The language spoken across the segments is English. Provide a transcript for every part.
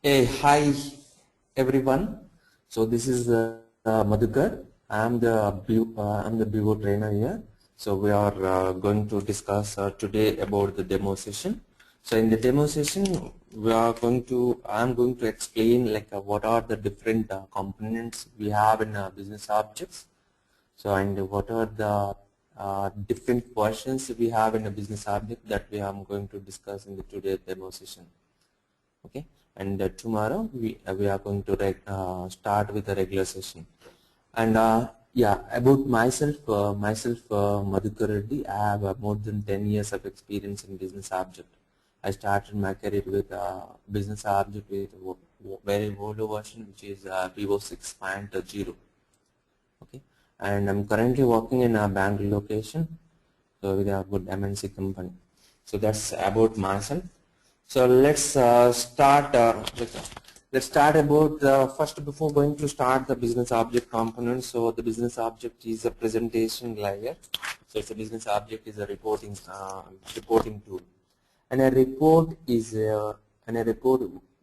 Hey, hi everyone. So this is Madhukar. I'm the BO trainer here. So we are going to discuss today about the demo session. So in the demo session, I'm going to explain like what are the different components we have in business objects. So and what are the different versions we have in a business object that I'm going to discuss in the today demo session. Okay, and tomorrow we are going to start with a regular session. And yeah, about myself, Madhukar Reddy. I have more than 10 years of experience in business object. I started my career with business object with very old version, which is BO 6.0. Okay, and I'm currently working in a Bangalore location, so with a good MNC company. So that's about myself. So let's start about first before going to start the business object component. So the business object is a presentation layer. So it's a business object is a reporting tool, and a report is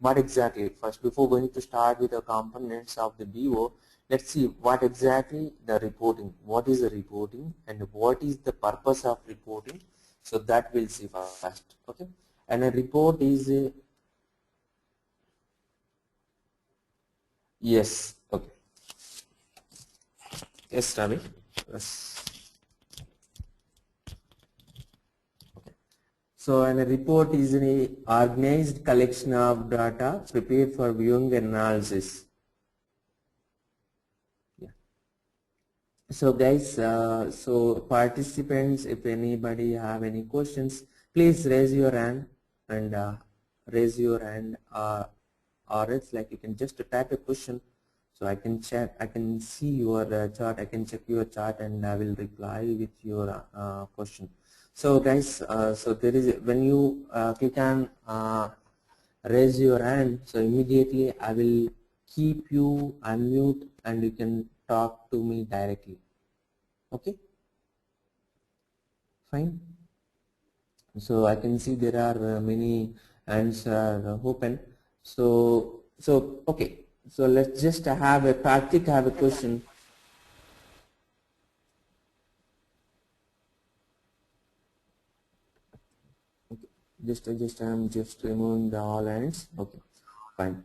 what exactly first before going to start with the components of the BO. Let's see what exactly the reporting. What is the reporting and what is the purpose of reporting? So that we'll see first. Okay. And a report is yes. Okay. Yes, Ravi. Yes. Okay. So and a report is an organized collection of data prepared for viewing and analysis. Yeah. So guys, so participants, if anybody have any questions, please raise your hand and or else like you can just type a question, so I can check, I can see your chart, I can check your chart and I will reply with your question. So guys, so there is when you click on raise your hand, so immediately I will keep you unmute and you can talk to me directly. Okay, fine. So I can see there are many hands are open. So okay. So let's just have a Karthik have a question. Okay. I'm just removing the all hands. Okay, fine.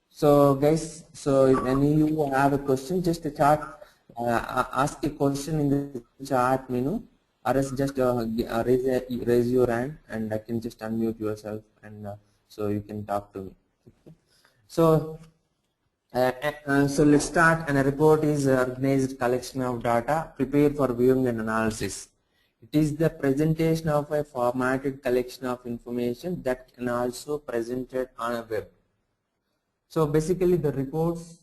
So guys, so if any you have a question, just ask a question in the chat menu, or else just raise your hand and I can just unmute yourself and so you can talk to me. Okay. So so let's start. And a report is an organized collection of data prepared for viewing and analysis. It is the presentation of a formatted collection of information that can also presented on a web. So basically the reports,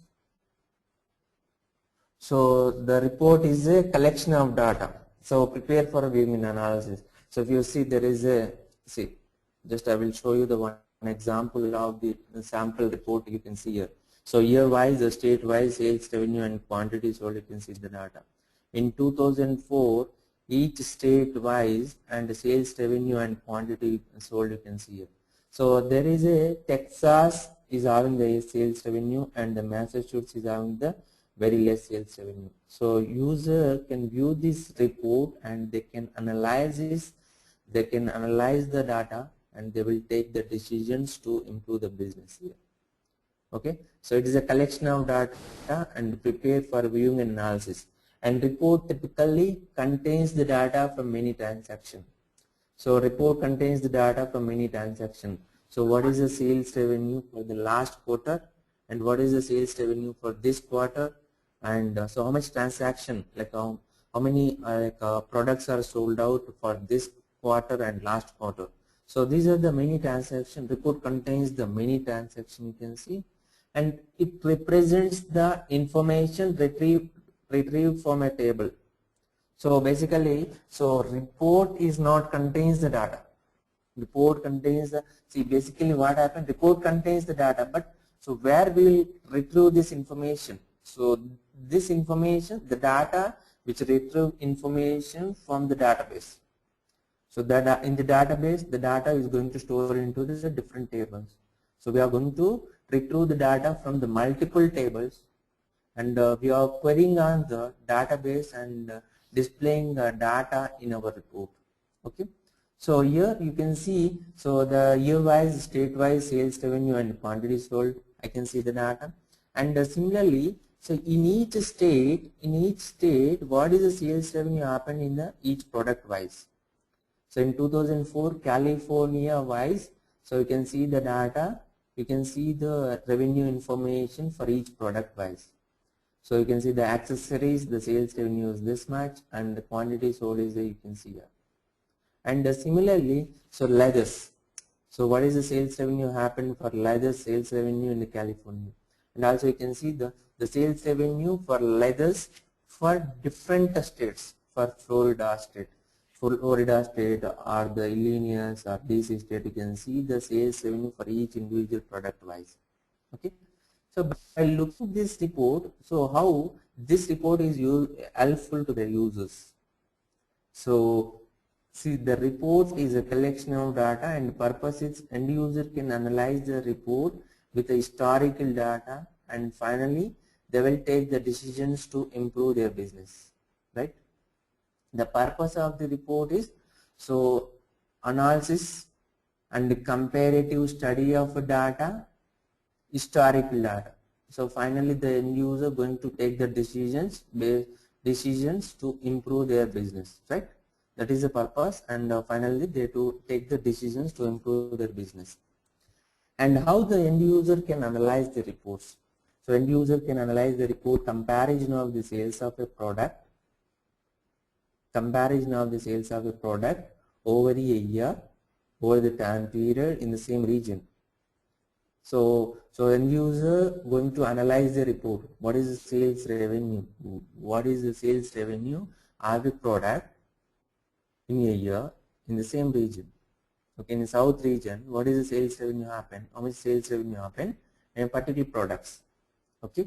so the report is a collection of data, so prepared for viewing and analysis. So if you see there is a, see, just I will show you the one example of the sample report you can see here. So year wise, state wise, sales revenue and quantity sold, you can see the data. In 2004, each state wise and sales revenue and quantity sold, you can see here. So there is a Texas is having the sales revenue and the Massachusetts is having the very less sales revenue. So user can view this report and they can analyze this, they can analyze the data and they will take the decisions to improve the business here. Okay, so it is a collection of data and prepared for viewing and analysis. And report typically contains the data from many transactions. So report contains the data from many transactions. So what is the sales revenue for the last quarter and what is the sales revenue for this quarter, and so how much transaction, like how many products are sold out for this quarter and last quarter. So these are the many transaction. Report contains the many transaction, you can see, and it represents the information retrieved from a table. So basically, so report is not contains the data. Report contains the, see basically what happened, report contains the data, but so where we will retrieve this information? So this information, the data which retrieve information from the database. So that in the database, the data is going to store into the different tables. So we are going to retrieve the data from the multiple tables, and we are querying on the database and displaying data in our report. Okay. So here you can see, so the year-wise, state-wise sales revenue and quantity sold, I can see the data. And similarly, so in each state, what is the sales revenue happened in the each product wise. So in 2004, California wise, so you can see the data, you can see the revenue information for each product wise. So you can see the accessories, the sales revenue is this much, and the quantity sold is there, you can see here. And similarly, so leathers. So what is the sales revenue happened for leather sales revenue in the California? And also you can see the sales revenue for leathers for different states, for Florida state or the Illinois or DC state, you can see the sales revenue for each individual product wise. Okay. So by looking at this report, so how this report is helpful to the users. So see, the report is a collection of data, and purpose is end user can analyze the report with the historical data, and finally they will take the decisions to improve their business, right? The purpose of the report is so analysis and comparative study of data, historical data. So finally the end user going to take the decisions to improve their business, right? That is the purpose, and finally they to take the decisions to improve their business. And how the end user can analyze the reports. So end user can analyze the report comparison of the sales of a product, over a year, over the time period in the same region. So end user going to analyze the report. What is the sales revenue? What is the sales revenue of a product in a year in the same region? Okay, in the south region, what is the sales revenue happen? How much sales revenue happen in particular products? Okay,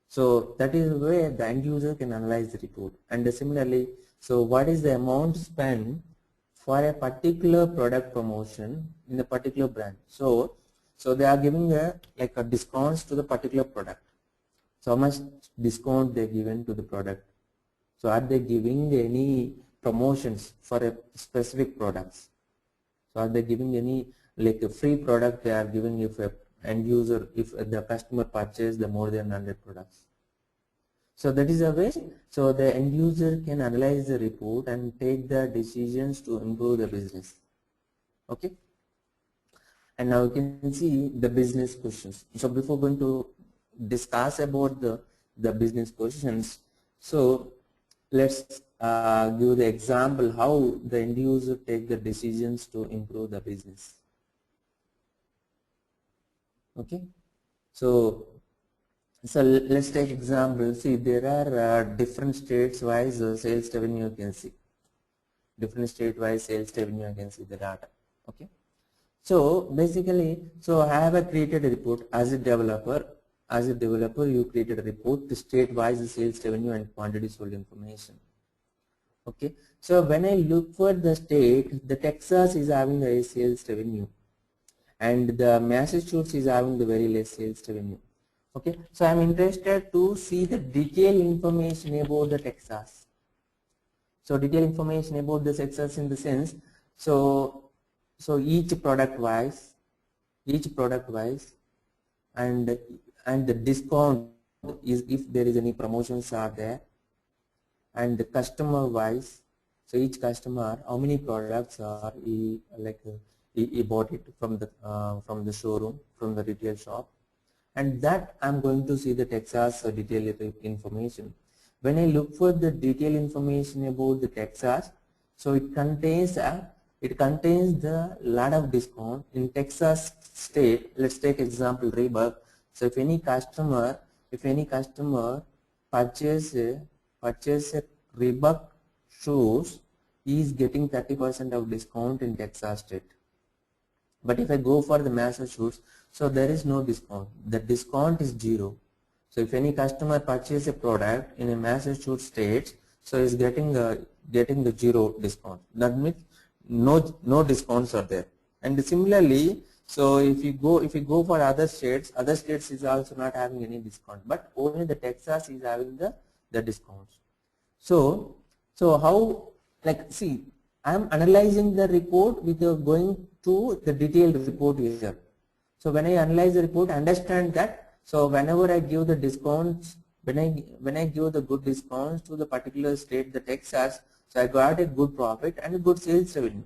so that is where the end user can analyze the report. And similarly, so what is the amount spent for a particular product promotion in a particular brand? So they are giving a discounts to the particular product. So how much discount they given to the product? So are they giving any promotions for a specific products? So are they giving any like a free product they are giving if a end user, if the customer purchase the more than 100 products? So that is a way, so the end user can analyze the report and take the decisions to improve the business. Okay. And now you can see the business questions. So before going to discuss about the business questions, so let's give the example how the end user take the decisions to improve the business. Okay, so let's take example. See, there are different states wise sales revenue. You can see different state wise sales revenue. You can see the data. Okay, so basically, so I have created a report as a developer. As a developer, you created a report to state wise sales revenue and quantity sold information. Okay, so when I look for the state, the Texas is having a sales revenue, and the Massachusetts is having the very less sales revenue. Okay, so I'm interested to see the detailed information about the Texas. So detailed information about the Texas in the sense, so each product wise, and the discount is if there is any promotions are there, and the customer wise, so each customer how many products are he bought it from the showroom, from the retail shop, and that I'm going to see the Texas detailed information. When I look for the detailed information about the Texas, so it contains the lot of discount in Texas state. Let's take example Reebok. So if any customer purchase a Reebok shoes, he is getting 30% of discount in Texas state. But if I go for the Massachusetts, so there is no discount. The discount is 0. So if any customer purchase a product in a Massachusetts state, so is getting the 0 discount. That means no discounts are there. And similarly, So if you go for other states is also not having any discount, but only the Texas is having the discounts. So how, like, see, I am analyzing the report with going to the detailed report here. So when I analyze the report, understand that, so whenever I give the discounts, when I give the good discounts to the particular state, the Texas, so I got a good profit and a good sales revenue.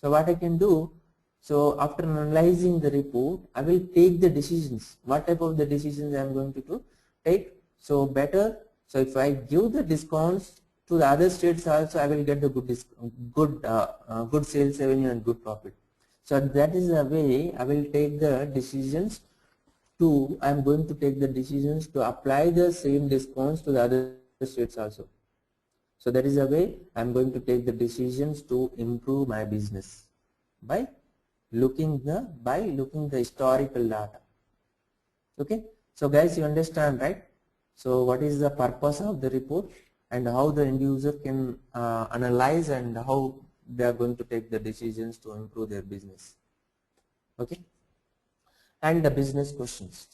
So what I can do, so after analyzing the report, I will take the decisions. What type of the decisions I am going to take? So better, so if I give the discounts to the other states also, I will get the good sales revenue and good profit. So that is the way I will take the decisions I am going to take the decisions to apply the same discounts to the other states also. So that is the way I am going to take the decisions to improve my business by looking the historical data. Okay, so guys, you understand, right? So what is the purpose of the report and how the end user can analyze and how they are going to take the decisions to improve their business. Okay, and the business questions.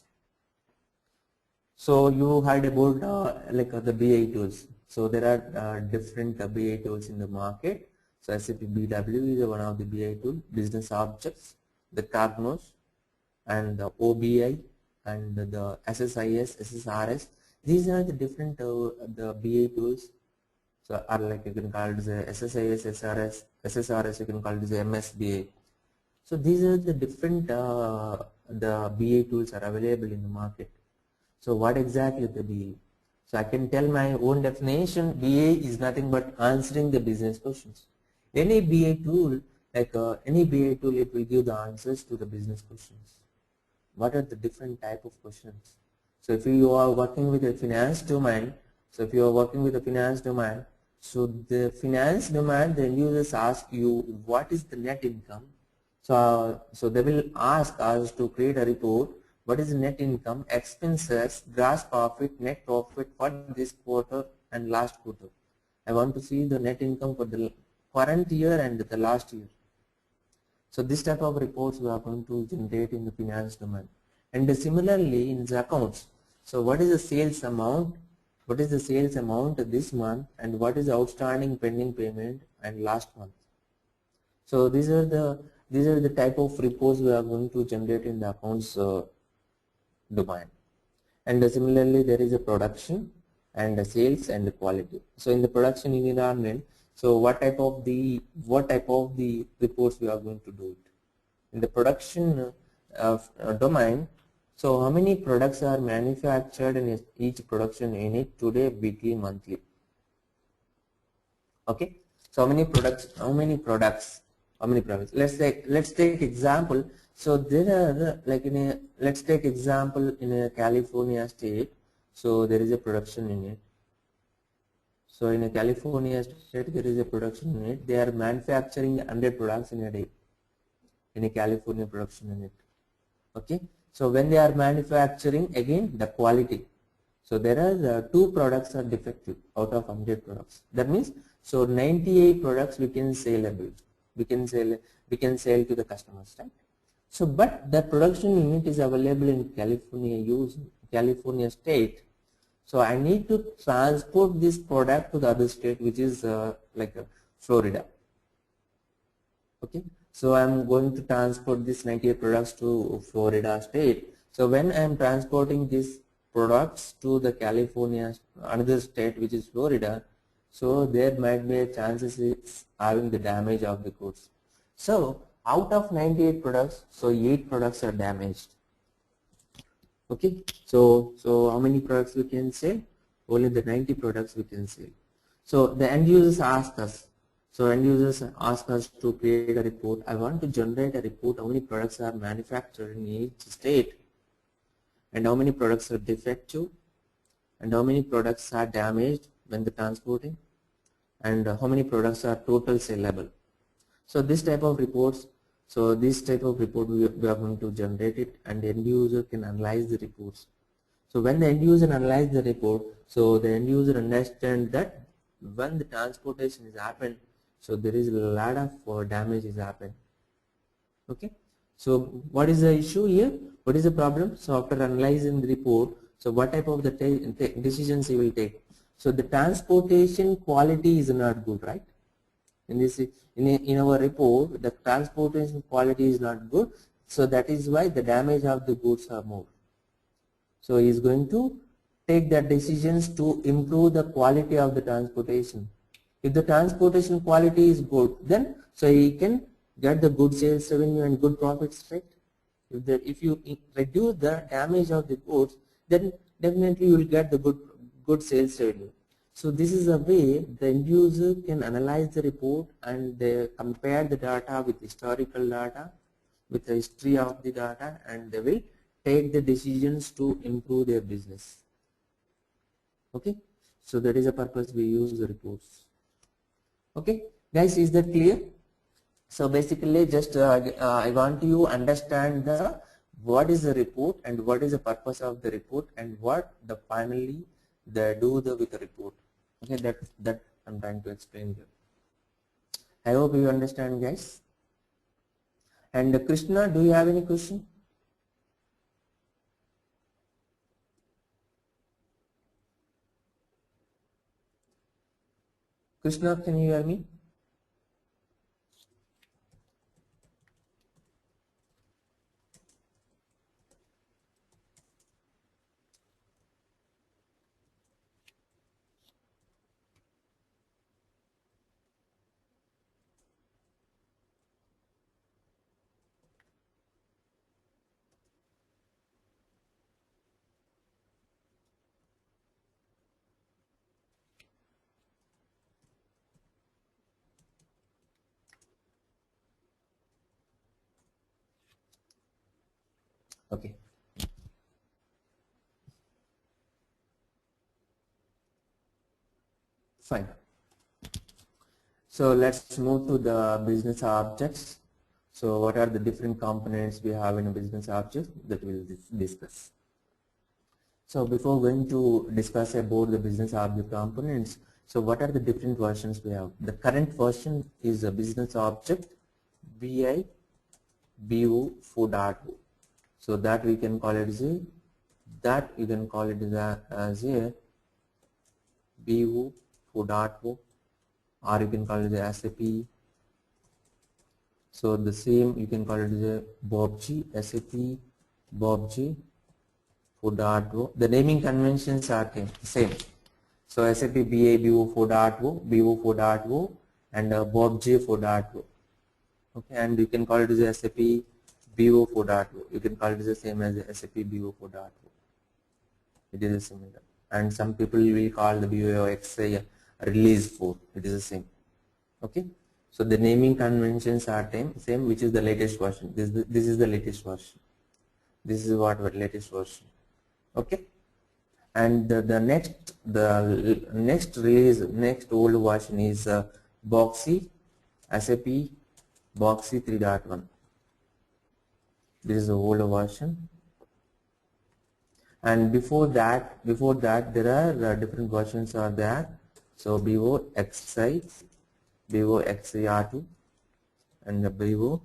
So you heard about the BI tools. So there are different BI tools in the market. So SAP BW is one of the BI tool, business objects, the Cognos, and the OBI, and the SSIS, SSRS. These are the different the BI tools. So are like, you can call it the SSIS, SSRS, you can call it the MSBA. So these are the different the BA tools are available in the market. So what exactly the BA? So I can tell my own definition. BA is nothing but answering the business questions. Any BA tool, any BA tool, it will give the answers to the business questions. What are the different type of questions? So if you are working with a finance domain, so the finance domain, the end users ask you what is the net income. So they will ask us to create a report. What is the net income, expenses, gross profit, net profit for this quarter and last quarter. I want to see the net income for the current year and the last year. So this type of reports we are going to generate in the finance domain. And similarly in the accounts. So what is the sales amount? What is the sales amount this month, and what is the outstanding pending payment and last month? So these are the type of reports we are going to generate in the accounts domain. And similarly there is a production and a sales and the quality. So in the production environment, so what type of the reports we are going to do it in the production domain. So how many products are manufactured in each production unit today, weekly, monthly? Okay, so how many products? Let's take example. So there are let's take example in a California state. So there is a production unit. So in a California state there is a production unit. They are manufacturing 100 products in a day in a California production unit. Okay, so when they are manufacturing, again the quality. So there are 2 products are defective out of 100 products. That means, so 98 products we can saleable. We can sell to the customers, right? So but the production unit is available in California state. So I need to transport this product to the other state, which is Florida. Okay, so I'm going to transport this 98 products to Florida state. So when I'm transporting these products to the California, another state which is Florida, so there might be a chances it's having the damage of the goods. So out of 98 products, so 8 products are damaged. Okay, so how many products we can sell? Only the 90 products we can sell. So the end users ask us. So end users ask us to create a report. I want to generate a report. How many products are manufactured in each state, and how many products are defective, and how many products are damaged when the transporting, and how many products are total sellable. So this type of reports. So this type of report we are going to generate it, and the end user can analyze the reports. So when the end user analyze the report, so the end user understand that when the transportation is happened, so there is a lot of damage is happened. Okay, So what is the issue here? What is the problem? So after analyzing the report, so what type of the decisions he will take? So the transportation quality is not good, right? In this, in our report, the transportation quality is not good. So that is why the damage of the goods are more. So he is going to take the decisions to improve the quality of the transportation. If the transportation quality is good, then so he can get the good sales revenue and good profits, right? If you reduce the damage of the goods, then definitely you will get the good sales revenue. So this is a way the end user can analyze the report and they compare the data with historical data, with the history of the data, and they will take the decisions to improve their business. Okay, so that is the purpose we use the reports. Okay, guys, is that clear? So basically, just I want you to understand the what is the report and what is the purpose of the report and what the finally they do with the report. Okay, that I'm trying to explain here. I hope you understand, guys. And Krishna, do you have any question? Krishna, can you hear me? Okay. Fine. So let's move to the business objects. So what are the different components we have in a business object that we'll discuss. So before going to discuss about the business object components, so what are the different versions we have? The current version is a business object BI BO 4.0. So that we can call it as a BO 4.0, or you can call it as SAP. So the same you can call it as a BOBJ, SAP BOBJ 4.0. The naming conventions are same. So SAP BA BO 4.0, BO 4.0, and BOBJ 4.0. Okay, and you can call it as SAP BO 4.0. You can call it the same as SAP BO 4.0. It is similar. And some people will call the BOXI release 4. It is the same. Okay. So the naming conventions are same, which is the latest version. This is the latest version. This is what latest version. Okay. And the next release, next old version is Boxy, SAP Boxy 3.1. This is the older version. And before that there are different versions are there. So BOXI, BOXIR2, and the BO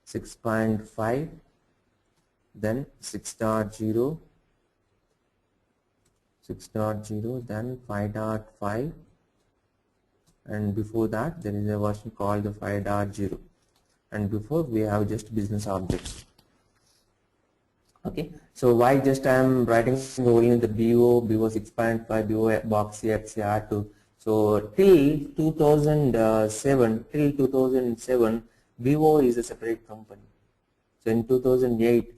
6.5, then 6.0, then 5.5, and before that there is a version called the 5.0, and before we have just business objects. Okay, so why just I am writing only the BO 6.5, BO Boxy XR2. So till 2007, BO is a separate company. So in 2008,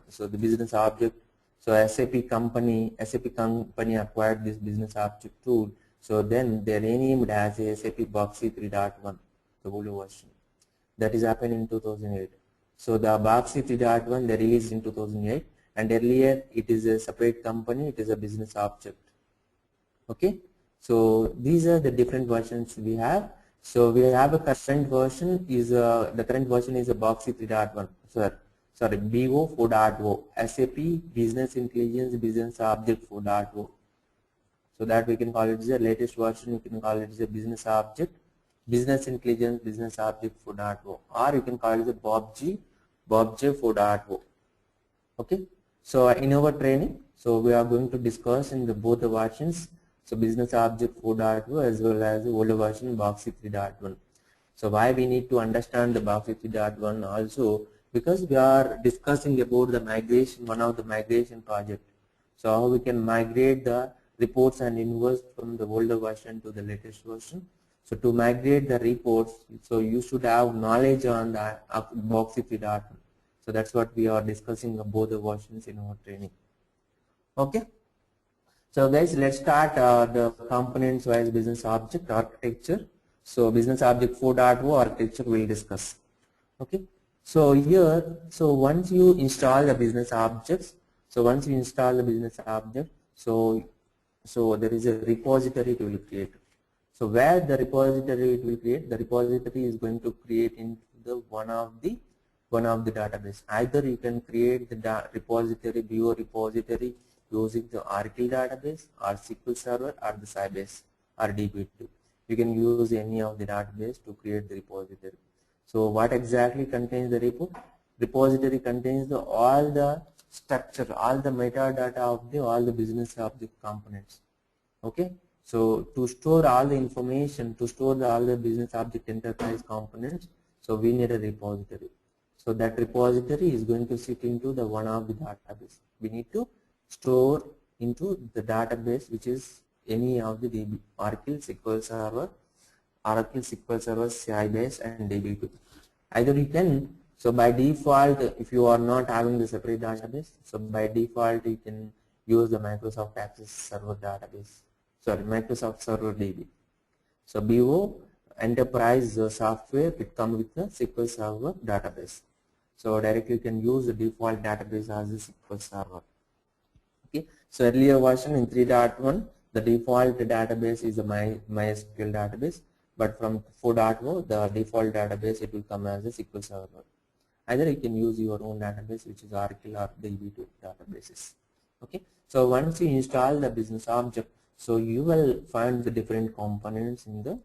so the business object, so SAP company acquired this business object tool. So then they renamed as SAP Boxy 3.1, the older version. That is happened in 2008. So the Boxy 3.1 they released in 2008, and earlier it is a separate company, it is a business object. Okay, so these are the different versions we have. So we have a current version is the current version is a Boxy 3.1. Sorry, BO 4.0, SAP Business Intelligence Business Object 4.0. So that we can call it as the latest version. You can call it as a business object business intelligence, business object 4.0, or you can call it the BOBJ 4.0. Okay, so in our training, so we are going to discuss in the both the versions, so business object 4.0 as well as the older version BOBJ 3.1. So why we need to understand the BOBJ 3.1 also, because we are discussing about the migration, one of the migration project. So how we can migrate the reports and invoice from the older version to the latest version. So to migrate the reports, so you should have knowledge on the BOBJ 3.1. So that's what we are discussing about the versions in our training. Okay. So guys, let's start the components wise business object architecture. So business object 4.0 architecture we'll discuss. Okay. So here, so once you install the business objects, so once you install the business object, so there is a repository it will create. So where the repository it will create, the repository is going to create into the one of the database. Either you can create the repository, BO repository using the Oracle database or SQL Server or the Sybase or DB2. You can use any of the database to create the repository. So what exactly contains the repository contains all the structure, all the metadata of all the business object components. Okay. So to store all the information, to store all the business object enterprise components, so we need a repository. So that repository is going to sit into the one of the database. We need to store into the database, which is any of the DB, Oracle SQL Server, Sybase and DB2. Either you can, so by default, if you are not having the separate database, so by default you can use the Microsoft Access Server database. Sorry, Microsoft Server DB. So BO enterprise software, it comes with the SQL Server database. So directly you can use the default database as a SQL Server. Okay. So earlier version in 3.1, the default database is a MySQL database, but from 4.0, the default database it will come as a SQL Server. Either you can use your own database, which is Oracle or DB2 databases. Okay. So once you install the business object, so you will find the different components in the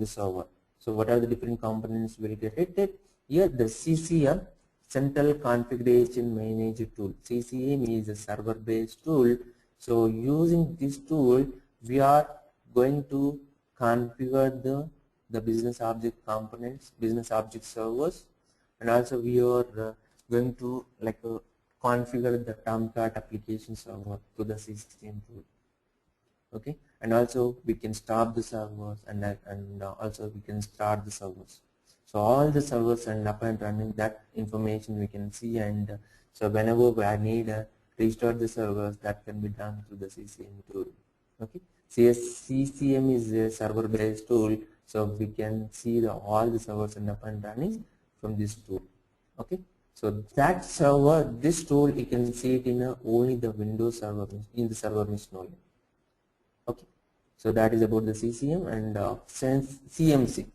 server. So what are the different components will get it? Here the CCM, Central Configuration Manager tool. CCM is a server based tool. So using this tool, we are going to configure the business object components, business object servers, and also we are going to configure the Tomcat application server to the CCM tool. Okay, and also we can stop the servers and also we can start the servers. So all the servers and up and running, that information we can see, and so whenever I need to restart the servers, that can be done through the CCM tool. Okay, CCM is a server based tool, so we can see all the servers and up and running from this tool. Okay, so that server, this tool you can see it in only the Windows server, in the server machine only. Okay, so that is about the CCM. And CMC,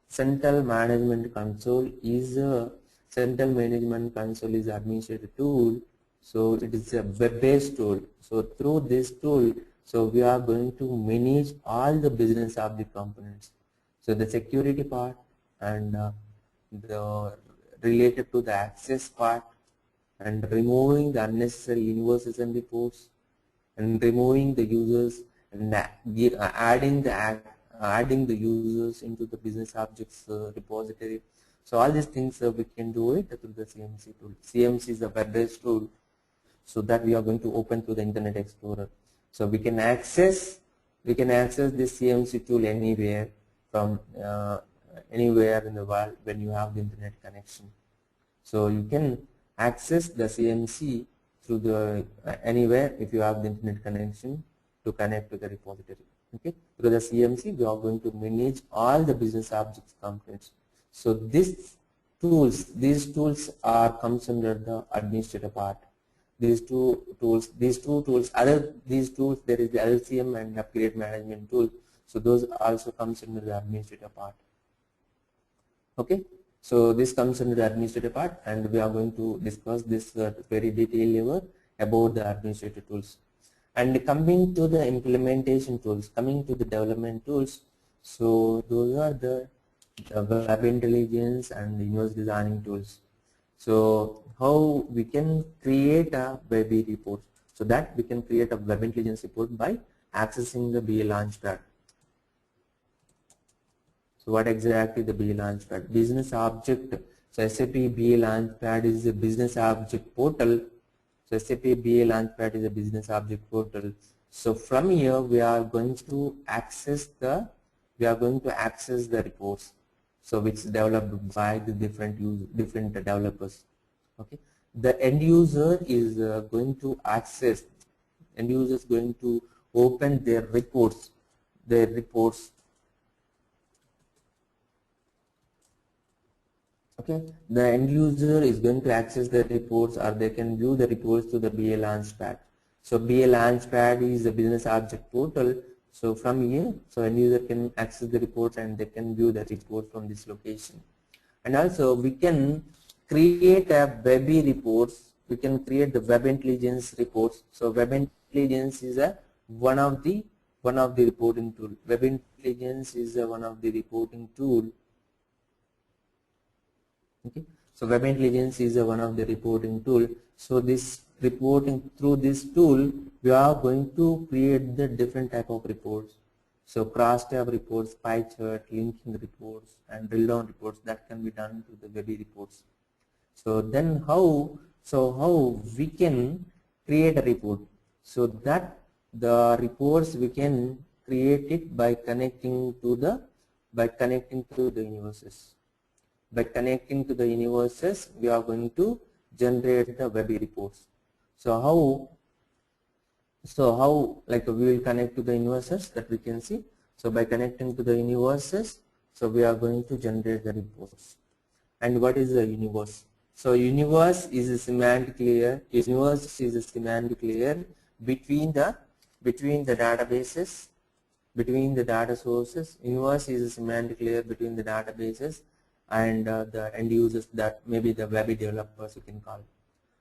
Central Management Console, is a administrative tool. So it is a web-based tool. So through this tool, so we are going to manage all the business object components. So the security part and the related to the access part, and removing the unnecessary invoices and reports, and removing the users, and adding the users into the business objects repository. So all these things we can do it through the CMC tool. CMC is a web-based tool, so that we are going to open through the Internet Explorer. So we can access this CMC tool anywhere from anywhere in the world when you have the internet connection. So you can access the CMC through the anywhere if you have the internet connection to connect to the repository. Okay, through the CMC we are going to manage all the business objects components. So these tools comes under the administrative part. These two tools, there is the LCM and upgrade management tool. So those also comes under the administrative part. Okay, so this comes under the administrative part, and we are going to discuss this very detailed level about the administrative tools. And coming to the implementation tools, coming to the development tools, So those are the web intelligence and universe designing tools. So how we can create a web report? So that we can create a web intelligence report by accessing the BA Launchpad. So what exactly the BA Launchpad? Business object. So SAP BA Launchpad is a business object portal. So SAP BA Launchpad is a business object portal. So from here we are going to access the reports. So which is developed by the different developers. Okay. The end user is going to access. End user is going to open their reports. Okay, the end user is going to access the reports, or they can view the reports to the BA Launchpad. So BA Launchpad is a business object portal. So from here, so end user can access the reports and they can view the report from this location. And also we can create a web reports. We can create the web intelligence reports. So web intelligence is a one of the reporting tool. Web intelligence is one of the reporting tool. Okay, so web intelligence is one of the reporting tool. So this reporting, through this tool we are going to create the different type of reports. So cross-tab reports, pie chart, linking reports, and drill down reports that can be done to the web reports. So then how we can create a report? So that the reports we can create it by connecting to the universes. By connecting to the universes, we are going to generate the web reports. So how like we will connect to the universes, that we can see. So by connecting to the universes, so we are going to generate the reports. And what is the universe? So universe is a semantic layer. Universe is a semantic layer between the databases, between the data sources. Universe is a semantic layer between the databases and the end users, that maybe the web developers you can call.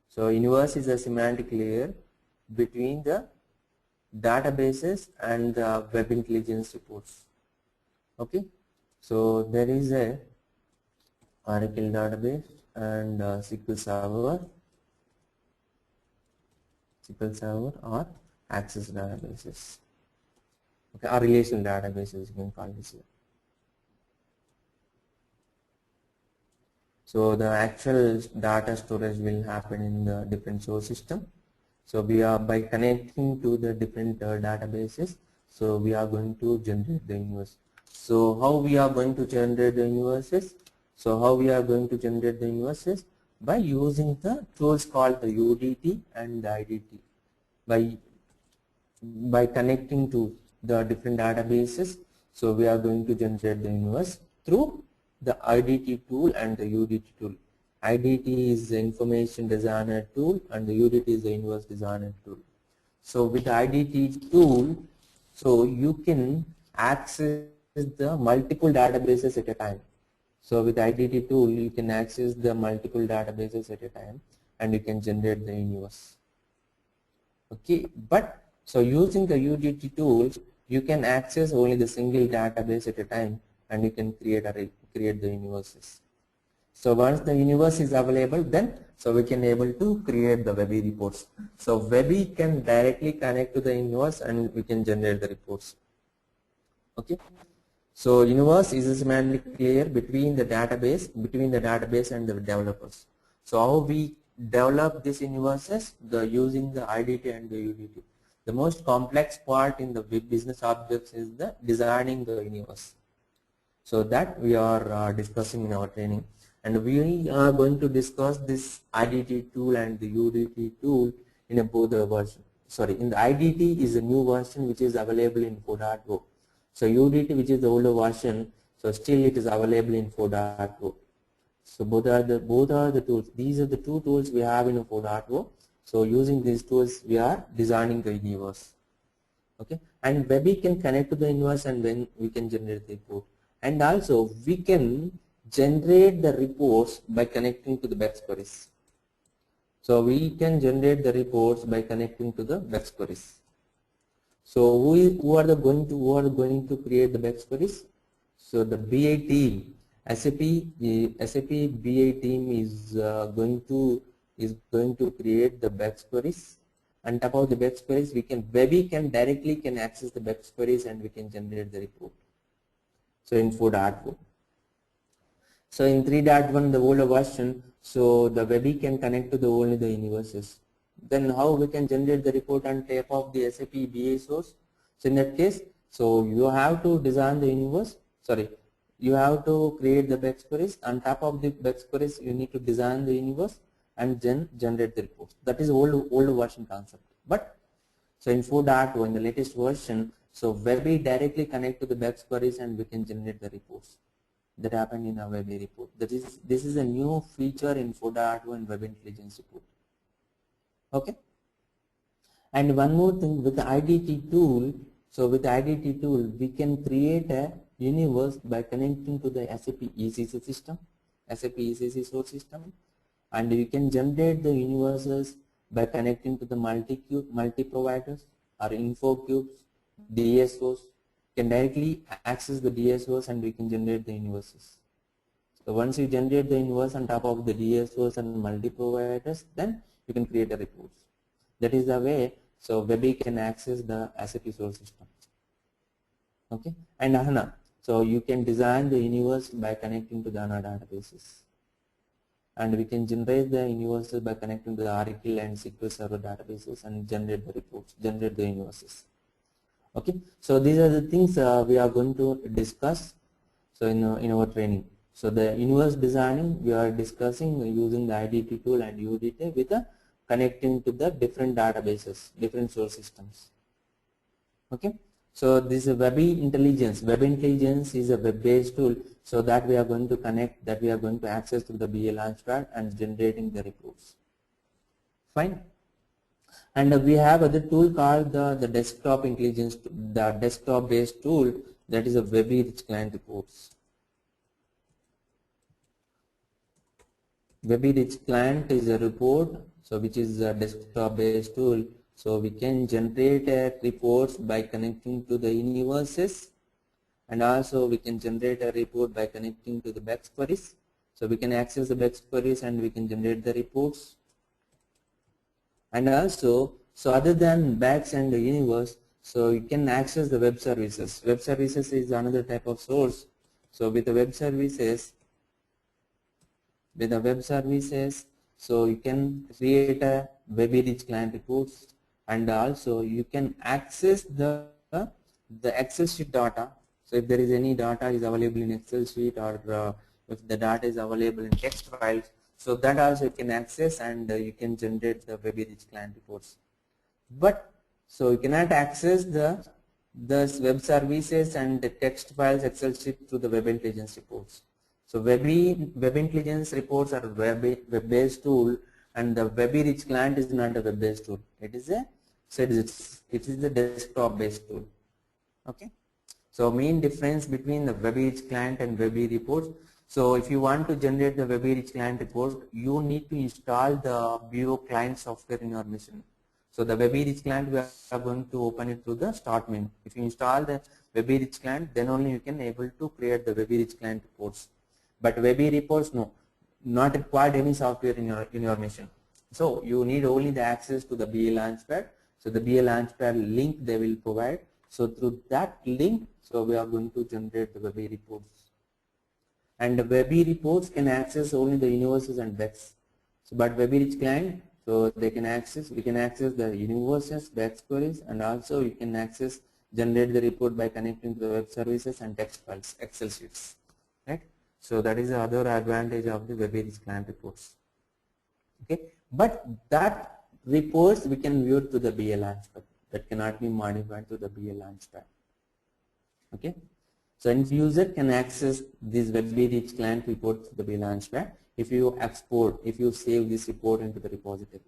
So universe is a semantic layer between the databases and the web intelligence reports. Okay, so there is a Oracle database and SQL Server or Access databases. Okay, or relational databases you can call this here. So the actual data storage will happen in the different source system. So we are, by connecting to the different databases, so we are going to generate the universe. So how we are going to generate the universes? So how we are going to generate the universes? By using the tools called the UDT and the IDT. By connecting to the different databases, so we are going to generate the universe through the IDT tool and the UDT tool. IDT is the information designer tool and the UDT is the universe designer tool. So with the IDT tool, so you can access the multiple databases at a time. So with IDT tool, you can access the multiple databases at a time and you can generate the universe. Okay, but so using the UDT tool, you can access only the single database at a time and you can create the universes. So once the universe is available, then so we can able to create the Webby reports. So Webby can directly connect to the universe and we can generate the reports. Okay. So universe is a semantic layer between the database and the developers. So how we develop these universes? Using the IDT and the UDT. The most complex part in the business objects is the designing the universe. So that we are discussing in our training, and we are going to discuss this IDT tool and the UDT tool in a both version. Sorry, in the IDT is a new version which is available in 4.0. So UDT, which is the older version, so still it is available in 4.0. So both are the tools. These are the two tools we have in 4.0. So using these tools, we are designing the universe. Okay, and Webby can connect to the universe, and then we can generate the report. And also we can generate the reports by connecting to the web queries. So we can generate the reports by connecting to the web queries. So who are going to create the web queries? So the BA team, SAP BA team is going to create the BEX queries. On top of the BEX queries, Webby can directly access the BEX queries and we can generate the report. So in 4.4. So in 3.1, the older version, so the Webby can connect to only the universes. Then how we can generate the report on top of the SAP BA source? So in that case, so you have to design the universe. Sorry, you have to create the BEX queries. On top of the BEX queries, you need to design the universe and then generate the report. That is old version concept. But so in 4.2, in the latest version, so Webby directly connect to the BEX queries and we can generate the reports. That happened in a Webby report. This is a new feature in 4.2 and Web Intelligence report. Okay. And one more thing with the IDT tool. So with the IDT tool, we can create a universe by connecting to the SAP ECC system, SAP ECC source system, and we can generate the universes by connecting to the multi-providers or info cubes, DSOs. Can directly access the DSOs and we can generate the universes. So once you generate the universe on top of the DSOs and multi-providers, then you can create a reports. That is the way. So Webby can access the SAP source system. Okay, and HANA. So you can design the universe by connecting to the HANA databases, and we can generate the universes by connecting to the Oracle and SQL Server databases and generate the reports, generate the universes. Okay, so these are the things we are going to discuss. So in our training. So the universe designing we are discussing using the IDT tool and UDT with connecting to the different databases, different source systems. Okay. So this is Webby Intelligence. Web Intelligence is a web-based tool, so that we are going to connect, that we are going to access to the BA Launchpad and generating the reports. Fine. And we have other tool called the desktop intelligence, the desktop based tool, that is a Webby Rich Client Reports. Webby Rich Client is a report, so which is a desktop based tool. So we can generate reports by connecting to the universes, and also we can generate a report by connecting to the BEX queries. So we can access the BEX queries and we can generate the reports. And also, so other than BEX and the universe, so you can access the web services. Web services is another type of source. So with the web services, so you can create a Webby Rich Client Reports, and also you can access the Excel sheet data. So if there is any data is available in Excel sheet, or if the data is available in text files, so that also you can access, and you can generate the Webby Rich Client Reports. But so you cannot access the web services and the text files Excel sheet through the Web Intelligence reports. So Web Intelligence reports are web-based tool, and the Webby Rich Client is not a web-based tool. It is a desktop-based tool. Okay. So main difference between the Webby Rich Client and Webby reports. So if you want to generate the Webby Rich Client report, you need to install the BO client software in your machine. So the Webby Rich Client, we are going to open it through the start menu. If you install the Webby Rich Client, then only you can able to create the Webby Rich Client reports. But Webby reports, no, not required any software in your machine. So you need only the access to the BA Launchpad. So the BA Launchpad link they will provide. So through that link, so we are going to generate the Webby reports. And the Webby reports can access only the universes and BEX. So but Webby Rich Client, so we can access the universes, BEX queries, and also you can generate the report by connecting to the web services and text files, Excel sheets, right? So that is the other advantage of the Webby Rich Client reports. Okay, but that reports we can view to the BA Launchpad. That cannot be modified to the BA Launchpad. Okay, so end user can access this Webby Rich Client report to the BA Launchpad if you save this report into the repository.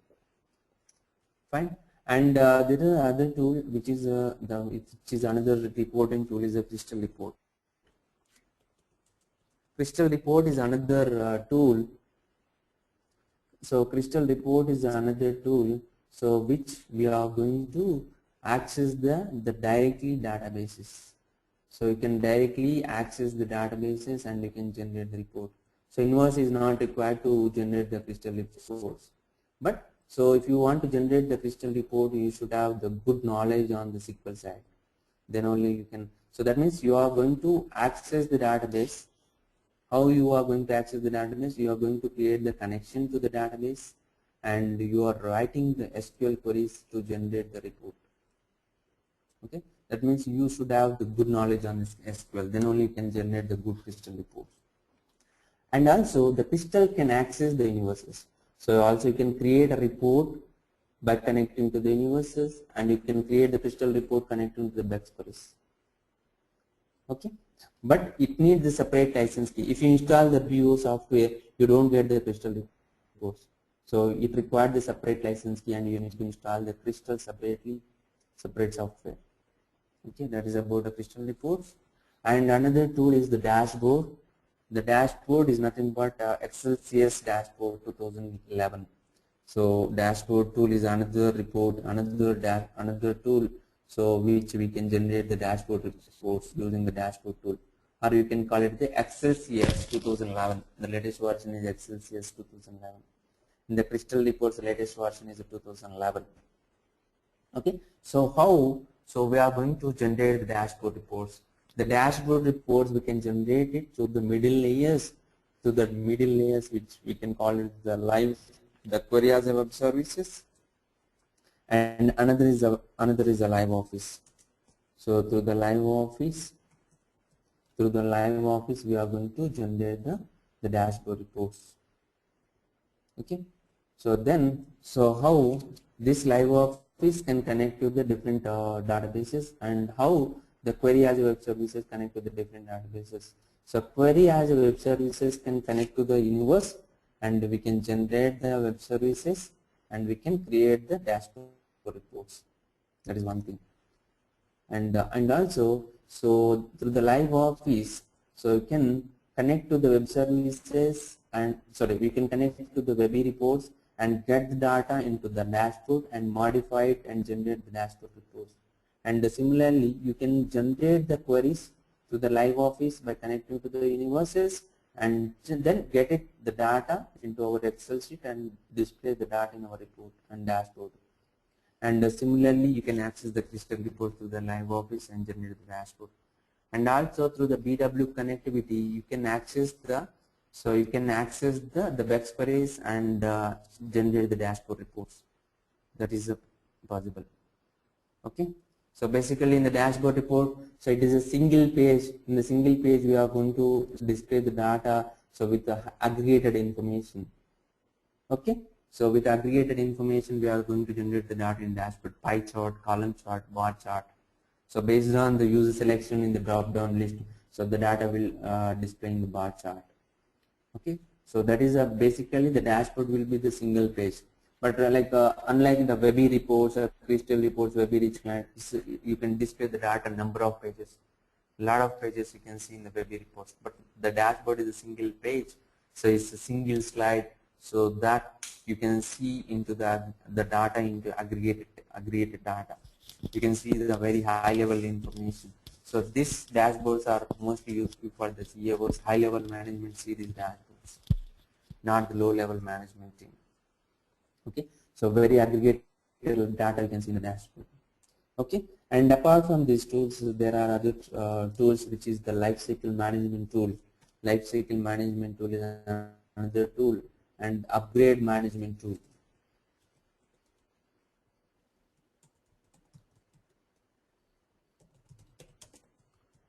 Fine. And there is another tool which is another reporting tool, is a Crystal report. Crystal report is another tool. So Crystal report is another tool, so which we are going to access the directly databases. So you can directly access the databases and you can generate the report. So invoice is not required to generate the crystal reports. But so if you want to generate the crystal report, you should have the good knowledge on the SQL side. Then only you can. So that means you are going to access the database. How you are going to access the database? You are going to create the connection to the database and you are writing the SQL queries to generate the report. Okay, that means you should have the good knowledge on this SQL. Then only you can generate the good crystal reports. And also the crystal can access the universes. So also you can create a report by connecting to the universes, and you can create the crystal report connecting to the BEX queries. Okay, but it needs a separate license key. If you install the BO software, you don't get the crystal reports. So it requires the separate license key, and you need to install the crystal separately, separate software. Okay, that is about the crystal reports. And another tool is the dashboard. The dashboard is nothing but Excel CS dashboard 2011. So dashboard tool is another report, another tool, so which we can generate the dashboard reports using the dashboard tool, or you can call it the Excel CS 2011. The latest version is Excel CS 2011. In the crystal reports, the latest version is 2011. Okay, so how? So we are going to generate the dashboard reports. The dashboard reports we can generate it to the middle layers, which we can call it the query as a web services, and another is a live office. So through the live office we are going to generate the dashboard reports. Okay, so how this live office can connect to the different databases, and how the query as a web services connect to the different databases. So query as a web services can connect to the universe, and we can generate the web services, and we can create the dashboard reports. That is one thing. And also, so through the live office, so you can connect to the web services, and we can connect to the Webby reports and get the data into the dashboard and modify it and generate the dashboard reports. And similarly, you can generate the queries to the live office by connecting to the universes, and then get the data into our Excel sheet and display the data in our report and dashboard. And similarly, you can access the crystal report through the live office and generate the dashboard. And also through the BW connectivity, you can access the BEX queries and generate the dashboard reports. That is possible. Okay. So basically in the dashboard report, so it is a single page. In the single page we are going to display the data, so with the aggregated information. Okay, so with aggregated information we are going to generate the data in dashboard, pie chart, column chart, bar chart. So based on the user selection in the drop down list, so the data will display in the bar chart. Okay, so that is basically the dashboard will be the single page. But unlike the Webby reports or crystal reports, Webby rich client, you can display the data number of pages. A lot of pages you can see in the Webby reports. But the dashboard is a single page, so it's a single slide, so that you can see into the data into aggregated data. You can see the very high level information. So these dashboards are mostly useful for the CEOs, high level management see these dashboards, not the low level management team. Okay, so very aggregated data you can see in the dashboard. Okay, and apart from these tools, there are other tools, which is the lifecycle management tool. Lifecycle management tool is another tool, and upgrade management tool.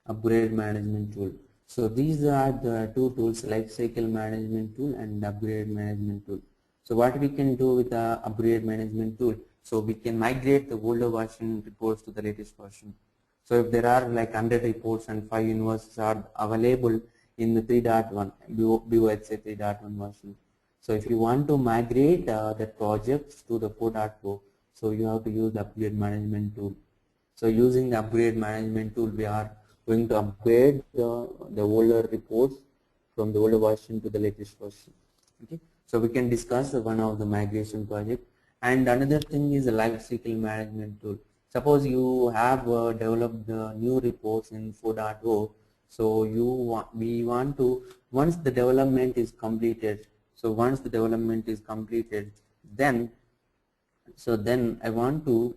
Upgrade management tool. So these are the two tools, lifecycle management tool and upgrade management tool. So what we can do with the upgrade management tool, so we can migrate the older version reports to the latest version. So if there are like 100 reports and 5 universes are available in the 3.1 BOBJ 3.1 version. So if you want to migrate the projects to the 4.0, so you have to use the upgrade management tool. So using the upgrade management tool, we are going to upgrade the older reports from the older version to the latest version. Okay, so we can discuss one of the migration project. And another thing is the lifecycle management tool. Suppose you have developed new reports in 4.0. So we want to, once the development is completed, then I want to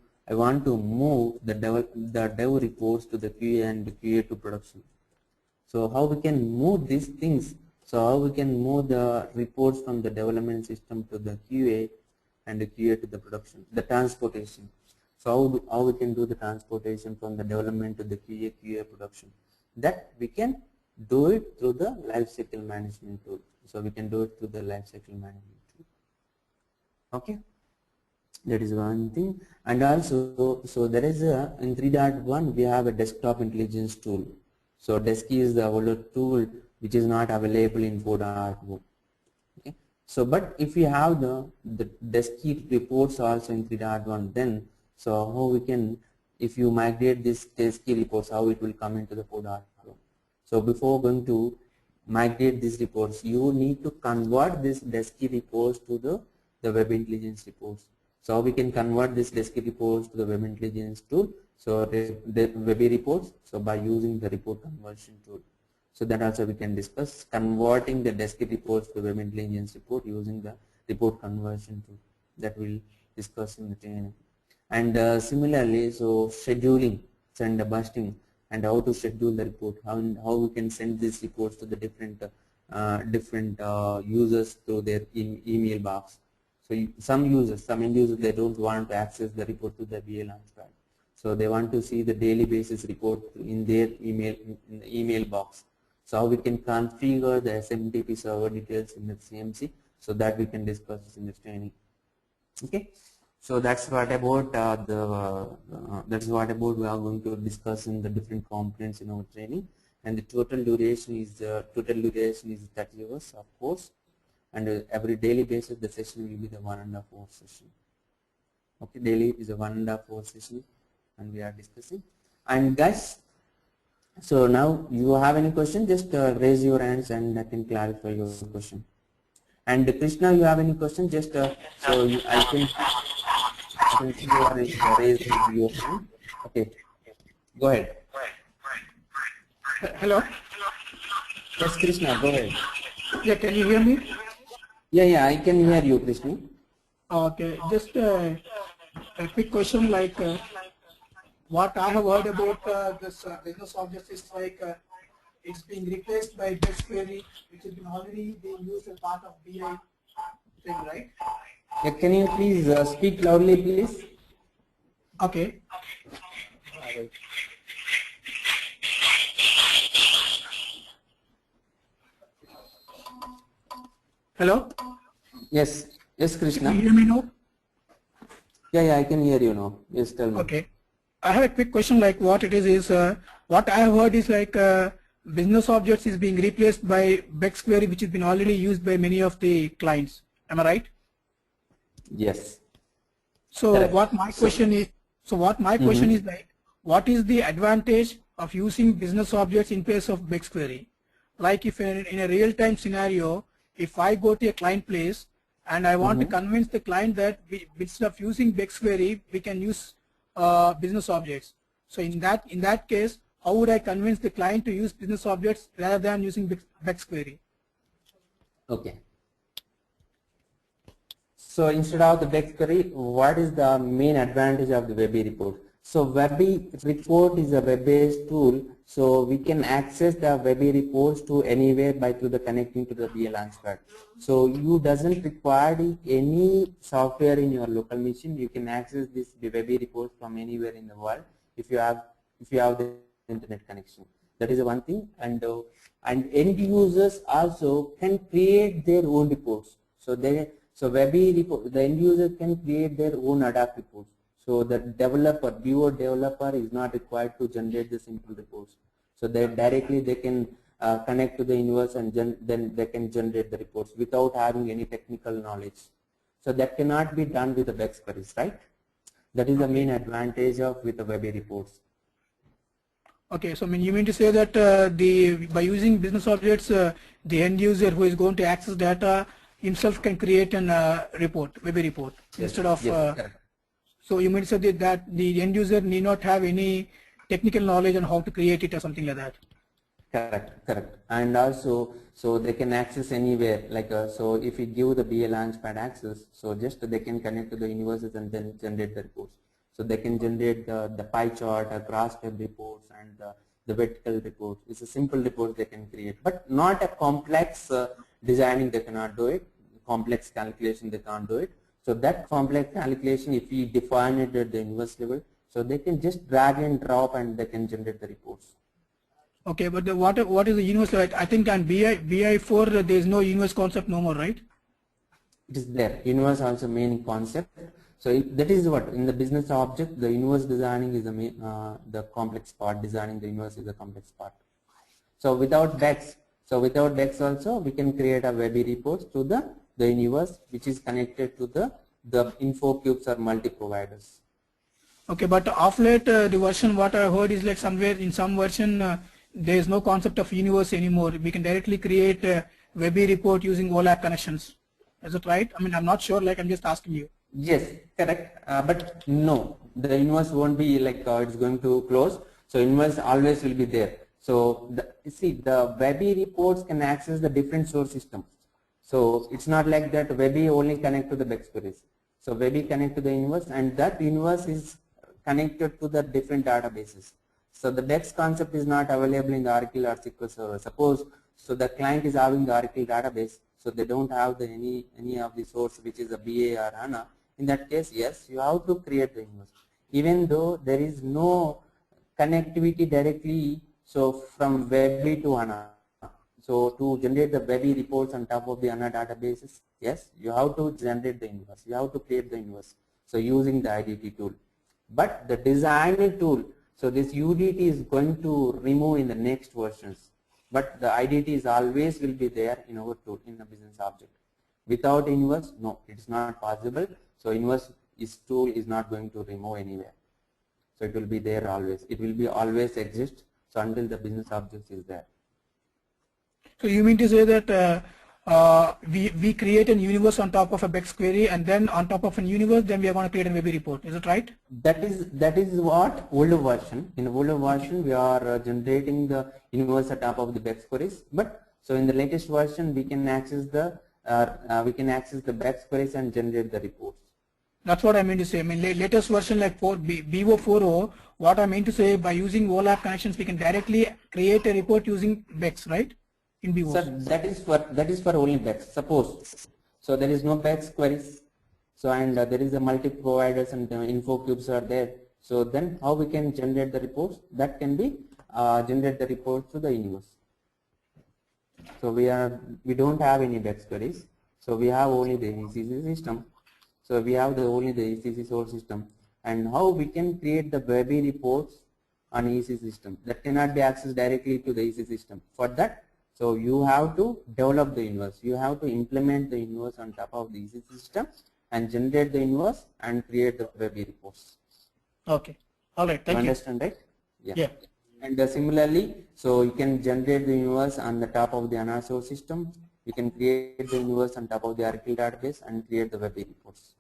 move the dev reports to the QA and the QA to production. So how we can move these things? So how we can move the reports from the development system to the QA and the QA to the production, the transportation. So how we can do the transportation from the development to the QA production? That we can do it through the lifecycle management tool. So we can do it through the lifecycle management tool. Okay, that is one thing. And also, so there is in 3.1 we have a desktop intelligence tool. So Desky is the older tool which is not available in 4.0. Okay. So but if we have the Desky reports also in 3.1, then so how we can, if you migrate this Desky reports, how it will come into the 4.0. So before going to migrate these reports, you need to convert this Desky reports to the web intelligence reports. So how we can convert this Desky reports to the web intelligence tool? So the web reports, so by using the report conversion tool. So that also we can discuss converting the Desky reports to web intelligence report using the report conversion tool. That we'll discuss in the training. And similarly, so scheduling, send busting, and how to schedule the report, how we can send these reports to the different users through their email box. So some end users, they don't want to access the report to the BA Launchpad. So they want to see the daily basis report in their email box. So how we can configure the SMTP server details in the CMC, so that we can discuss this in this training. Okay. So that's what about we are going to discuss in the different components in our training. And the total duration is 30 hours, of course. And every daily basis the session will be the 1.5 hour session. Okay, daily is a 1.5 hour session, and we are discussing. And guys, so now you have any question? Just raise your hands and I can clarify your question. And Krishna, you have any question? Just I can see you raise your hand. Okay, go ahead. Hello. Yes, Krishna, go ahead. Yeah, can you hear me? Yeah, I can hear you, Krishna. Okay, just a quick question, like what I have heard about this business objects is like it's being replaced by text query, which has been already being used as part of BI thing, right? Yeah, can you please speak loudly, please? Okay. Hello? Yes, Krishna. Can you hear me now? Yeah, I can hear you now. Yes, tell me. Okay. I have a quick question, like what it is what I have heard is like business objects is being replaced by BEX query, which has been already used by many of the clients. Am I right? Yes. So correct. What my question is, like, what is the advantage of using business objects in place of BEX query? Like if in a real-time scenario, if I go to a client place and I want to convince the client that instead of using BEX query, we can use business objects. So in that case, how would I convince the client to use business objects rather than using BEX query? Okay. So instead of the BEX query, what is the main advantage of the Webby report? So Webby report is a web-based tool, so we can access the Webby reports to anywhere through the connecting to the BA Launchpad. So you doesn't require any software in your local machine. You can access this Webby reports from anywhere in the world if you have the internet connection. That is one thing. And end users also can create their own reports. So Webby report, the end user can create their own ad hoc reports. So the developer, BO developer is not required to generate the simple reports. So they can connect to the inverse and then they can generate the reports without having any technical knowledge. So that cannot be done with the BEX queries, right? That is the main advantage with the Webby reports. Okay, so you mean to say that by using business objects, the end user who is going to access data himself can create an report, Webby report, instead of. Yes, correct. So you mean to say that the end user need not have any technical knowledge on how to create it or something like that? Correct, correct. And also, so they can access anywhere, like, so if we give the BA Launchpad access, so just they can connect to the universes and then generate the reports. So they can generate the pie chart, cross tab reports, and the vertical reports. It's a simple report they can create, but not a complex designing, they cannot do it. Complex calculation, they can't do it. So that complex calculation, if we define it at the universe level, so they can just drag and drop and they can generate the reports. Okay, but what is the universe? I think on BI4 there is no universe concept no more, right? It is there. Universe also main concept. So that is what in the business object, the universe designing is the complex part. Designing the universe is the complex part. So without DEX, also we can create a Webby reports to the universe, which is connected to the info cubes or multi providers. Okay, but of late the version what I heard is like somewhere in some version there is no concept of universe anymore. We can directly create a Webby report using OLAP connections. Is it right? I mean, I'm not sure, like I'm just asking you. Yes, correct. But no, the universe won't be like it's going to close. So universe always will be there. So the Webby reports can access the different source systems. So it's not like that Webby only connect to the BEX queries. So Webby connect to the universe, and that universe is connected to the different databases. So the BEX concept is not available in the Oracle or SQL Server. Suppose so the client is having the Oracle database, so they don't have any of the source which is a BA or HANA. In that case, yes, you have to create the universe. Even though there is no connectivity directly, so from Webby to HANA. So to generate the Webby reports on top of the HANA databases, yes, you have to generate the universe. You have to create the universe. So using the IDT tool. But the designer tool, so this UDT is going to remove in the next versions. But the IDT is always will be there in our tool, in the business object. Without inverse, no, it is not possible. So inverse tool is not going to remove anywhere. So it will be there always. It will be always exist. So until the business object is there. So you mean to say that we create a universe on top of a BEX query, and then on top of a universe, then we are going to create a Webby report. Is it right? That is what older version. In the older version, we are generating the universe on top of the BEX queries. But so in the latest version, we can access the BEX queries and generate the reports. That's what I mean to say. I mean, latest version like BO 4.0, what I mean to say, by using OLAP connections, we can directly create a report using BEX, right? In BO. Sir, that is for only BEX. Suppose so there is no BEX queries. So and there is a multi providers and info cubes are there. So then how we can generate the reports? That can be generate the reports to the universe. So we don't have any BEX queries. So we have only the ECC system. So we have only the ECC source system. And how we can create the Webby reports on ECC system? That cannot be accessed directly to the ECC system. For that, so you have to develop the universe. You have to implement the universe on top of the ECC system and generate the universe and create the Webby reports. Okay. All right. Thank you. Understand, right? Yeah. And similarly, so you can generate the universe on the top of the HANA source system. You can create the universe on top of the Oracle database and create the Webby reports.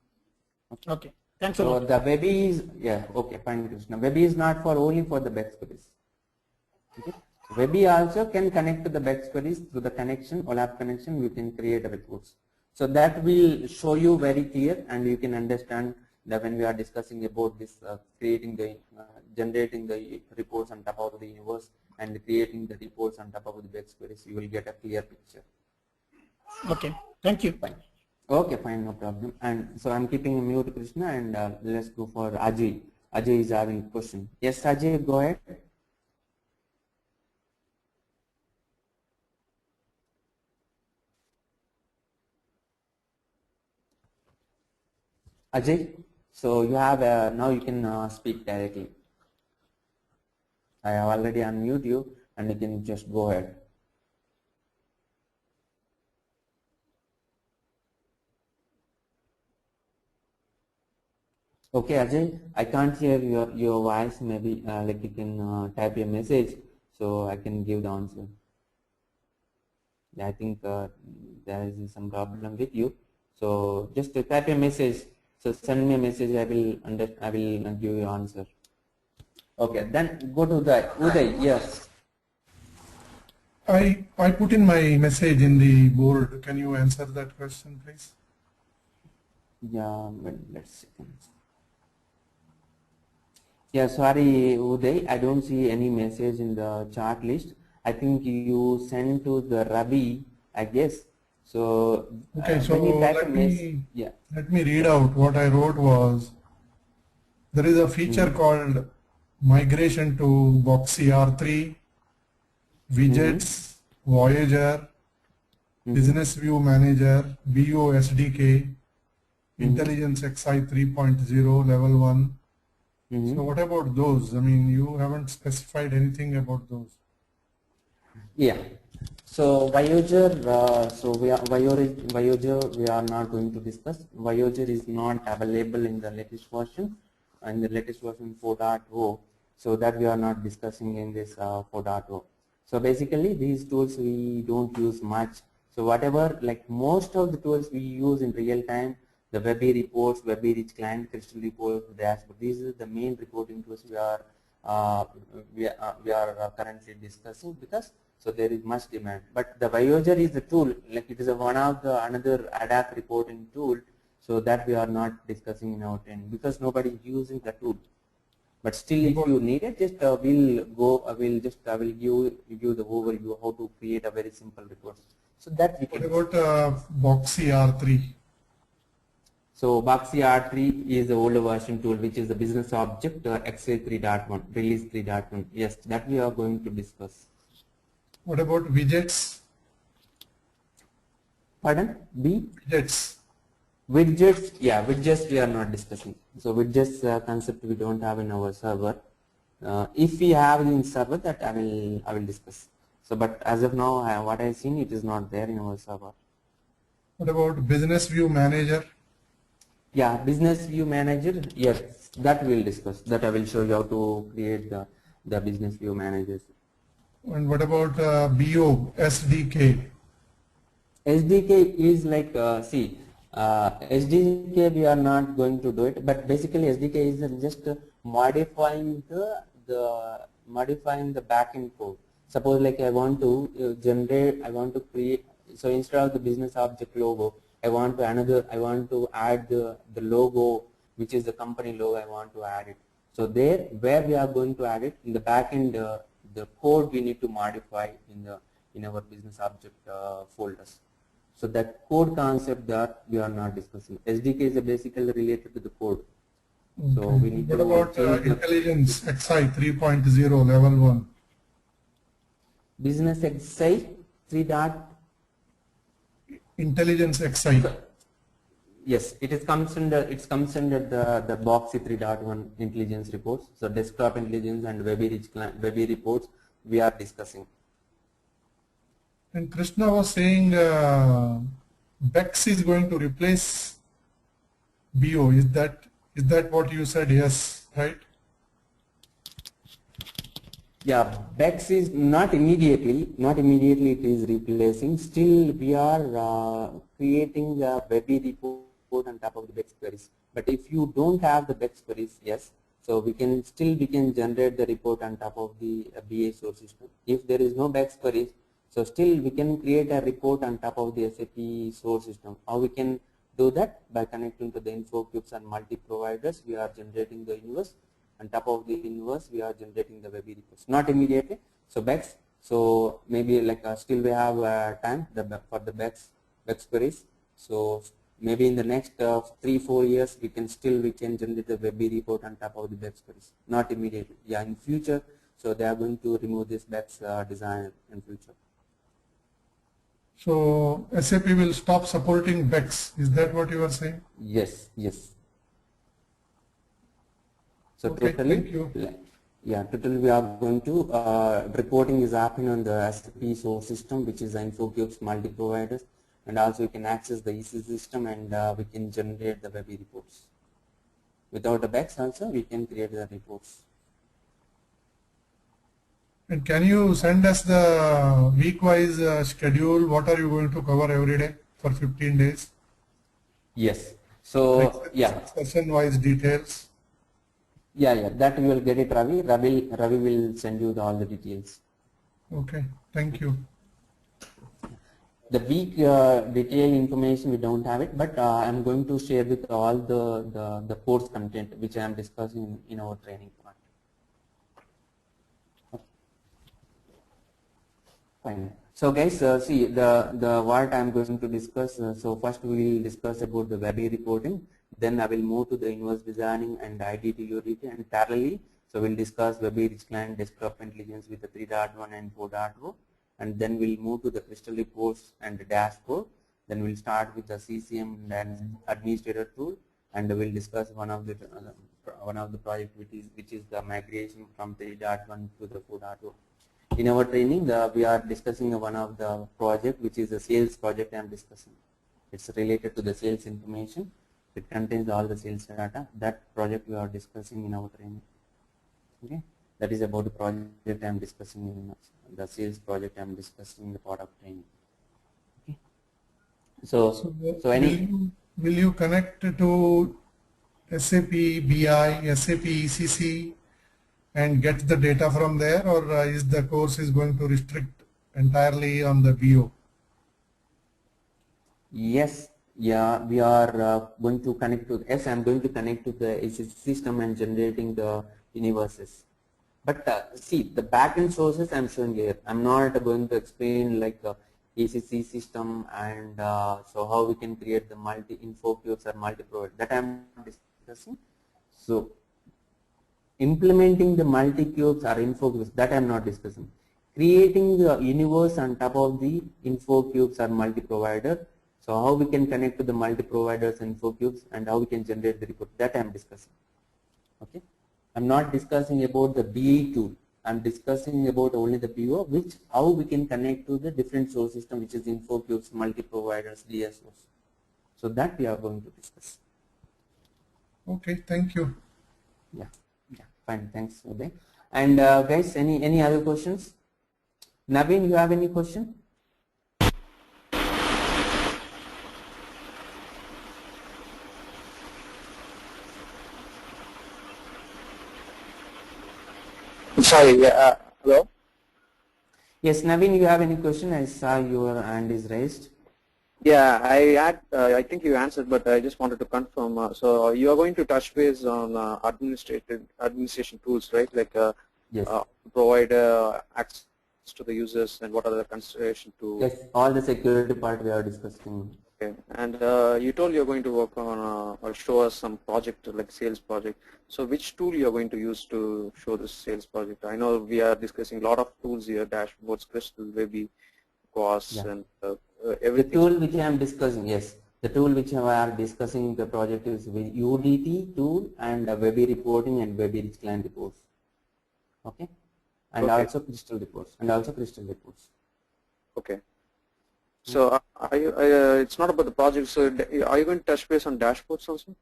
Okay. Thanks a so lot. The Webby is okay. Fine, Krishna. Webby is not for only for the BEX queries. Okay. Webby also can connect to the BEX queries through the connection, OLAP connection. We can create reports. So that will show you very clear, and you can understand that when we are discussing about this creating the generating the reports on top of the universe and creating the reports on top of the BEX queries, you will get a clear picture. Okay. Thank you. Fine. Okay, fine, no problem. And so I'm keeping a mute, Krishna, and let's go for Ajay. Ajay is having a question. Yes, Ajay, go ahead. Ajay, so you have now you can speak directly. I have already unmute you, and you can just go ahead. Okay, Ajay, I can't hear your voice. Maybe like you can type a message so I can give the answer. I think there is some problem with you. So just type a message So send me a message. I will give you answer. Okay, then go to the Uday. Yes. I put in my message in the board. Can you answer that question, please? Yeah, well, let's see. Yeah, sorry, Uday, I don't see any message in the chart list. I think you sent to the Ravi, I guess. So Okay, so when you type a let message, me yeah. read out what I wrote was, there is a feature called migration to Boxy R3, widgets, Voyager, Business View Manager, BO SDK, Intelligence XI 3.0 level 1. So what about those? I mean, you haven't specified anything about those. Yeah. So Voyager, Voyager we are not going to discuss. Voyager is not available in the latest version, in the latest version 4.0. So that we are not discussing in this 4.0. So basically these tools we don't use much. So whatever, like most of the tools we use in real time, the Webby reports, Webby Rich Client, Crystal reports, dashboard. These are the main reporting tools we are currently discussing, because so there is much demand. But the Voyager is the tool, like it is one of the another ad hoc reporting tool. So that we are not discussing in our training because nobody is using the tool. But still, if you need it, just I will give the overview how to create a very simple report. So that we can. What about Boxy R3? So Boxy R3 is the older version tool, which is the business object XA 3.1, release 3.1. Yes, that we are going to discuss. What about widgets? Pardon? Widgets. Widgets, yeah, widgets we are not discussing. So widgets concept we don't have in our server. If we have in server, that I will discuss. So, but as of now, what I seen, it is not there in our server. What about Business View Manager? Yeah, Business View Manager, yes, that we will discuss. That I will show you how to create the Business View Managers. And what about BO SDK? SDK is like, SDK we are not going to do it, but basically SDK is just modifying modifying the backend code. Suppose like I want to create, so instead of the business object logo, I want to add the logo, which is the company logo. I want to add it. So there, where we are going to add it in the backend, the code we need to modify in our business object folders. So that code concept that we are not discussing. SDK is basically related to the code. Okay. So we need what to about Intelligence XI 3.0 level 1? Business XI 3. Intelligence XI. Yes, it comes under the Boxy 3.1 intelligence reports. So desktop intelligence and Webby reports we are discussing. And Krishna was saying BEX is going to replace BO. Is that what you said? Yes, right? Yeah, BEX is not immediately it is replacing. Still we are creating a Webby report on top of the BEX queries. But if you don't have the BEX queries, yes, so we can generate the report on top of the BA source system. If there is no BEX queries, so still we can create a report on top of the SAP source system. How we can do that? By connecting to the info cubes and multi-providers, we are generating the inverse. On top of the inverse, we are generating the Webby reports. Not immediately. So BEX. So maybe like still we have time for the BEX queries. So maybe in the next 3-4 years, we can generate the Webby report on top of the BEX queries. Not immediately. Yeah, in future. So they are going to remove this BEX design in future. So SAP will stop supporting BEX. Is that what you are saying? Yes, yes. So okay, totally, thank you. Yeah, totally we are going to, reporting is happening on the SAP source system, which is the InfoCubes multi-providers, and also you can access the EC system and we can generate the Webby reports. Without the BEX also, we can create the reports. And can you send us the week-wise schedule? What are you going to cover every day for 15 days? Yes. So yeah, Session-wise details. yeah, that you will get it, Ravi. Ravi will send you all the details. Okay, thank you. The weak detailed information we don't have it, but I'm going to share with all the course content which I am discussing in our training part. Okay. Fine. So guys, see the what I'm going to discuss. So first we will discuss about the Webby reporting. Then I will move to the inverse designing and IDT UDT, and parallelly, so we'll discuss Webby rich client desktop intelligence with the 3.1 and 4.0. And then we'll move to the crystal reports and the dashboard. Then we'll start with the CCM and administrator tool, and we'll discuss one of the project which is the migration from 3.1 to the 4.0. In our training, we are discussing one of the project which is a sales project. I am discussing. It's related to the sales information. It contains all the sales data. That project we are discussing in our training. Okay. That is about the project I am discussing in the sales project I am discussing in the part of training. Okay. So will you connect to SAP BI, SAP ECC and get the data from there, or is the course is going to restrict entirely on the BO? Yes, yeah, we are going to connect to, yes, I am going to connect to the ECC system and generating the universes. But see, the backend sources I'm showing here. I'm not going to explain like ECC system and so how we can create the multi-info cubes or multi-provider. That I'm discussing. So implementing the multi-cubes or info cubes, that I'm not discussing. Creating the universe on top of the info cubes or multi-provider. So how we can connect to the multi-providers and info cubes and how we can generate the report, that I'm discussing. Okay. I'm not discussing about the BE tool. I'm discussing about only the BO, which how we can connect to the different source system, which is info cubes, multi-providers, DSOs. So that we are going to discuss. Okay, thank you. Yeah, fine. Thanks, Uday. And guys, any other questions? Naveen, you have any question? Sorry, hello? Yes, Naveen, you have any question? I saw your hand is raised. Yeah, I think you answered, but I just wanted to confirm. So you are going to touch base on administration tools, right? Like Yes. provide access to the users and what are the consideration to. Yes, all the security part we are discussing. Okay, and you told you're going to work on or show us some project like sales project. So which tool you're going to use to show this sales project? I know we are discussing a lot of tools here, dashboards, Crystal, Webby, Quas, Yeah. and everything. The tool which I am discussing, yes, the tool which we are discussing the project is with UDT tool and Webby reporting and Webby rich client reports. Okay, and Okay. also crystal reports. Okay. So it's not about the project. So are you going to touch base on dashboards also?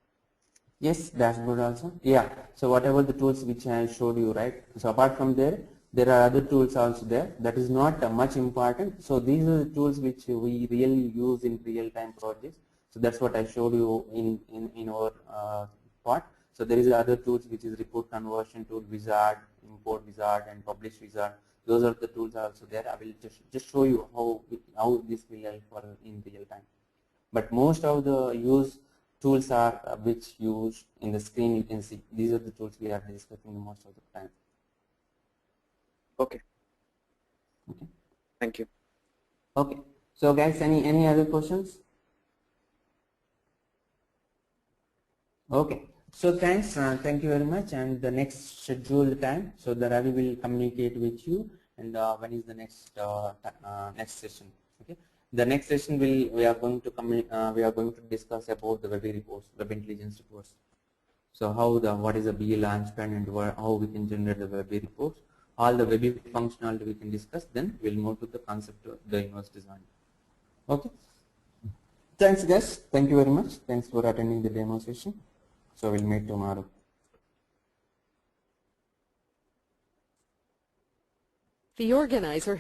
Yes, dashboard also. Yeah. So whatever the tools which I showed you, right? So apart from there are other tools also there. That is not much important. So these are the tools which we really use in real-time projects. So that's what I showed you in our part. So there is other tools which is report conversion tool, wizard, import wizard, and publish wizard. Those are the tools also there. I will just show you how this will help for in real time. But most of the use tools are which used in the screen. You can see these are the tools we are discussing most of the time. Okay. Okay. Thank you. Okay. So guys, any other questions? Okay. So thanks, thank you very much. And the next scheduled time, so that Ravi will communicate with you. And when is the next next session? Okay. The next session we are going to discuss about the Webby reports, Web Intelligence reports. So what is a BE launchpad and how we can generate the Webby reports. All the Webby functionality we can discuss. Then we'll move to the concept of the inverse design. Okay. Thanks, guys. Thank you very much. Thanks for attending the demo session. So we'll meet tomorrow. The organizer